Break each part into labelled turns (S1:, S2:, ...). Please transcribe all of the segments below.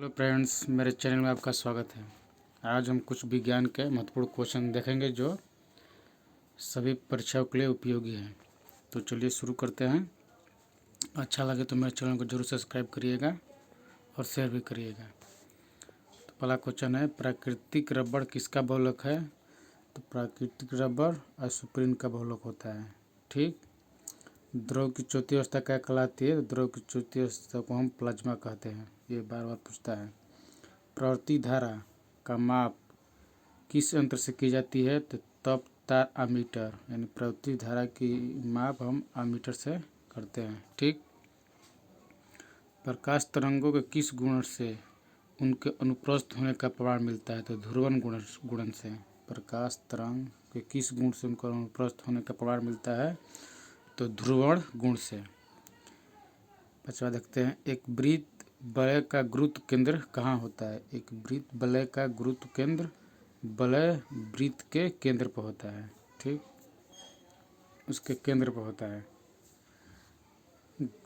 S1: Hello friends, मेरे channel में आपका स्वागत है। आज हम कुछ विज्ञान के महत्वपूर्ण क्वेश्चन देखेंगे जो सभी परीक्षाओं के लिए उपयोगी हैं। तो चलिए शुरू करते हैं। अच्छा लगे तो मेरे चैनल को जरूर सब्सक्राइब करिएगा और शेयर भी करिएगा। तो पहला क्वेश्चन है, प्राकृतिक रबड़ किसका बहुलक है? तो प्राकृतिक रबड़ आइसोप्रीन का बहुलक होता है। ठीक। द्रव की चौथी अवस्था क्या कहलाती है? द्रव की चौथी अवस्था को हम प्लाज्मा कहते हैं। ये बार बार पूछता है। प्रवृत्ति धारा का माप किस यंत्र से की जाती है? तो तप तार अमीटर, यानी प्रवृत्ति धारा की माप हम अमीटर से करते हैं। ठीक। प्रकाश तरंगों के किस गुण से उनके अनुप्रस्थ होने का प्रमाण मिलता है? तो ध्रुवण गुणन से। प्रकाश तरंग के किस गुण से उनका अनुप्रस्थ होने का प्रमाण मिलता है? तो ध्रुवण गुण से। पांचवा देखते हैं, एक वृत्त वलय का गुरुत्व केंद्र कहाँ होता है? एक वृत्त वलय का गुरुत्व केंद्र वलय वृत्त के केंद्र पर होता है। ठीक, उसके केंद्र पर होता है।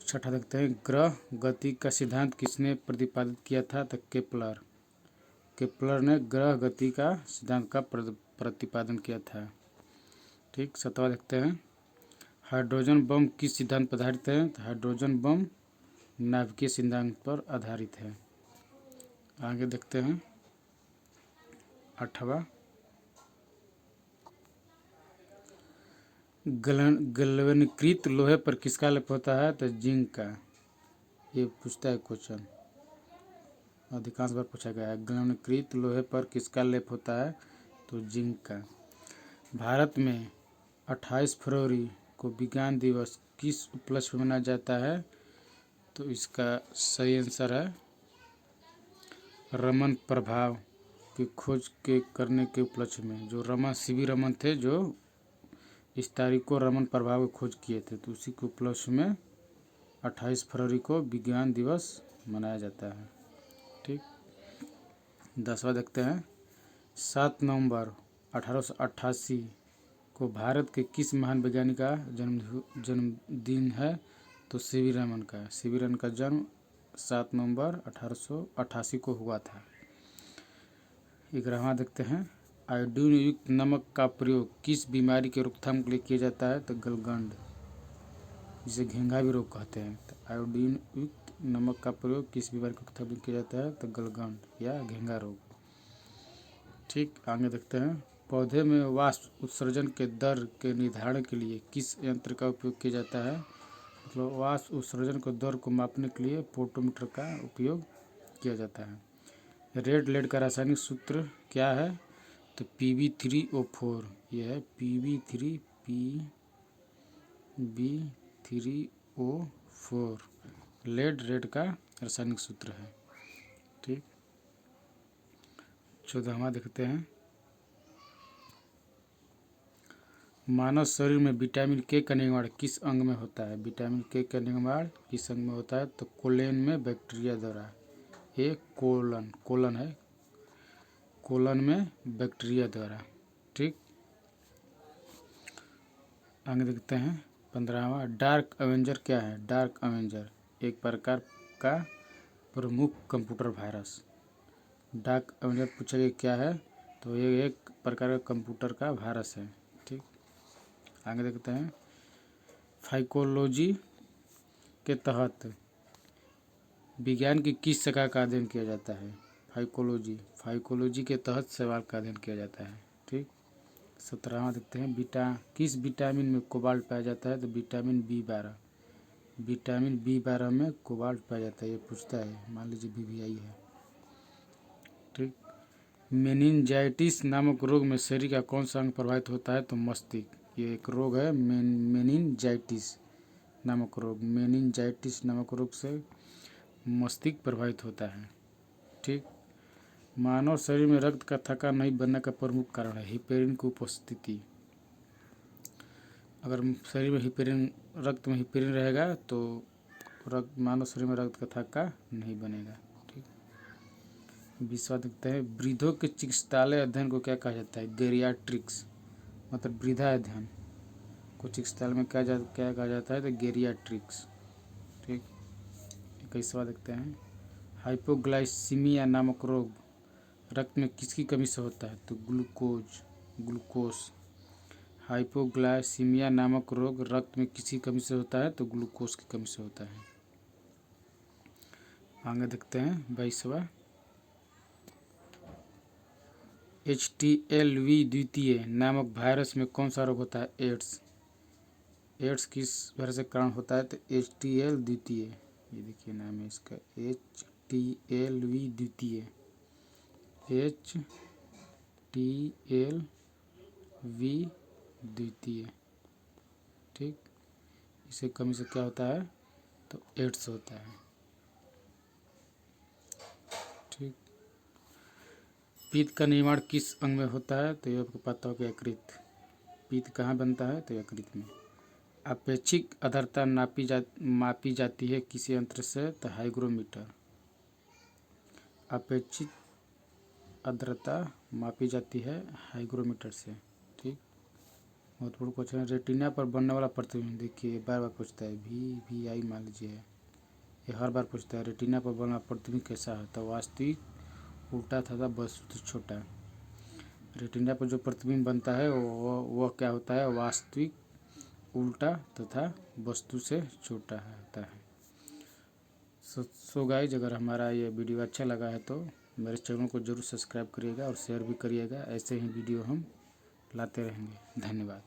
S1: छठा देखते हैं, ग्रह गति का सिद्धांत किसने प्रतिपादित किया था? तो केपलर। केपलर ने ग्रह गति का सिद्धांत का प्रतिपादन किया था। ठीक। सातवां देखते हैं, हाइड्रोजन बम किस सिद्धांत पर आधारित है? तो हाइड्रोजन बम नाभिकीय सिद्धांत पर आधारित है। आगे देखते हैं, आठवां, गलवनीकृत लोहे पर किसका लेप होता है? तो जिंक का। ये पूछता है क्वेश्चन, अधिकांश बार पूछा गया है। गलवनीकृत लोहे पर किसका लेप होता है? तो जिंक का। भारत में 28 फरवरी को विज्ञान दिवस किस उपलक्ष्य में मनाया जाता है? तो इसका सही आंसर है रमन प्रभाव की खोज के करने के उपलक्ष्य में। जो रमन सीवी रमन थे जो इस तारीख को रमन प्रभाव की खोज किए थे, तो उसी के उपलक्ष्य में 28 फरवरी को विज्ञान दिवस मनाया जाता है। ठीक। 10वां देखते हैं, 7 नवंबर 1888 को भारत के किस महान वैज्ञानिक का जन्मदिन है? तो सीवी रमन का। सीवी रमन का जन्म 7 नवंबर 1888 को हुआ था। 11वां देखते हैं, आयोडीन युक्त नमक का प्रयोग किस बीमारी के रोकथाम के लिए किया जाता है? तो गलगंड, जिसे घेंघा भी रोग कहते हैं। तो आयोडीन युक्त नमक का प्रयोग किस बीमारी के रोकथाम के लिए किया जाता है? तो गलगंड या घेंघा रोग। ठीक। आगे देखते हैं, पौधे में वाष्प उत्सर्जन के दर के निर्धारण के लिए किस यंत्र का उपयोग किया जाता है? मतलब वाष्प उत्सर्जन के दर को मापने के लिए पोटोमीटर का उपयोग किया जाता है। रेड लेड का रासायनिक सूत्र क्या है? तो Pb3O4। यह है Pb3O4। लेड रेड का रासायनिक सूत्र है। ठीक। 14वां देखते हैं, मानव शरीर में विटामिन के का निर्माण किस अंग में होता है? विटामिन के का निर्माण किस अंग में होता है? तो कोलेन में बैक्टीरिया द्वारा। ये कोलन है, कोलन में बैक्टीरिया द्वारा। ठीक। आगे देखते हैं 15वां, डार्क एवेंजर क्या है? डार्क एवेंजर एक प्रकार का प्रमुख कंप्यूटर वायरस। डार्क एवेंजर पूछा गया क्या है? तो ये एक प्रकार का कंप्यूटर का वायरस है। ठीक। आगे देखते हैं, फाइकोलॉजी के तहत विज्ञान की किस शाखा का अध्ययन किया जाता है? फाइकोलॉजी के तहत सवाल का अध्ययन किया जाता है। ठीक। 17वां देखते हैं, किस विटामिन में कोबाल्ट पाया जाता है? तो विटामिन B12। विटामिन B12 में कोबाल्ट पाया जाता है। ये पूछता है, मान लीजिए BBI है। ठीक। मेनिंजाइटिस नामक रोग में शरीर का कौन सा अंग प्रभावित होता है? तो मस्तिष्क। ये एक रोग है मेनिंजाइटिस नामक रोग। मेनिंजाइटिस नामक रोग से मस्तिष्क प्रभावित होता है। ठीक। मानव शरीर में रक्त का थक्का नहीं बनने का प्रमुख कारण है हिपेरिन की उपस्थिति। अगर शरीर में रक्त में हिपेरिन रहेगा तो मानव शरीर में रक्त का थक्का नहीं बनेगा। ठीक। 20वां देखते हैं, वृद्धों के चिकित्सालय अध्ययन को क्या कहा जाता है? गेरियाट्रिक्स, मतलब वृद्धा अध्ययन को चिकित्सालय में क्या कहा जाता है? तो गेरियाट्रिक्स। ठीक। 21वां देखते हैं, हाइपोग्लाइसीमिया नामक रोग रक्त में किसकी कमी से होता है? तो ग्लूकोस। हाइपोग्लाइसीमिया नामक रोग रक्त में किसकी कमी से होता है? तो ग्लूकोस की कमी से होता है। आगे देखते हैं 22वां। HTLV द्वितीय नामक वायरस में कौन सा रोग होता है? एड्स। एड्स किस वायरस के कारण होता है? तो HTL द्वितीय। ये देखिए नाम है इसका, HTLV द्वितीय। HTLV द्वितीय। ठीक, इसे कमी से क्या होता है? तो एड्स होता है। ठीक, पित्त का निर्माण किस अंग में होता है? तो ये आपको पता हो कि यकृत। पित्त कहाँ बनता है? तो यकृत में। अपेक्षिक आर्द्रता मापी जाती है किसी यंत्र से? तो हाइग्रोमीटर। अपेक्षित आर्द्रता मापी जाती है हाइग्रोमीटर से। ठीक, महत्वपूर्ण क्वेश्चन है। रेटिना पर बनने वाला प्रतिबिंब, देखिए बार बार पूछता है, VI मान लीजिए, ये हर बार पूछता है। रेटिना पर बनना प्रतिबिंब कैसा है? तो वास्तविक, उल्टा तथा वस्तु से छोटा। रेटिना पर जो प्रतिबिंब बनता है वह क्या होता है? वास्तविक, उल्टा तथा वस्तु से छोटा होता है। सो गाइस, अगर हमारा ये वीडियो अच्छा लगा है तो मेरे चैनल को जरूर सब्सक्राइब करिएगा और शेयर भी करिएगा। ऐसे ही वीडियो हम लाते रहेंगे। धन्यवाद।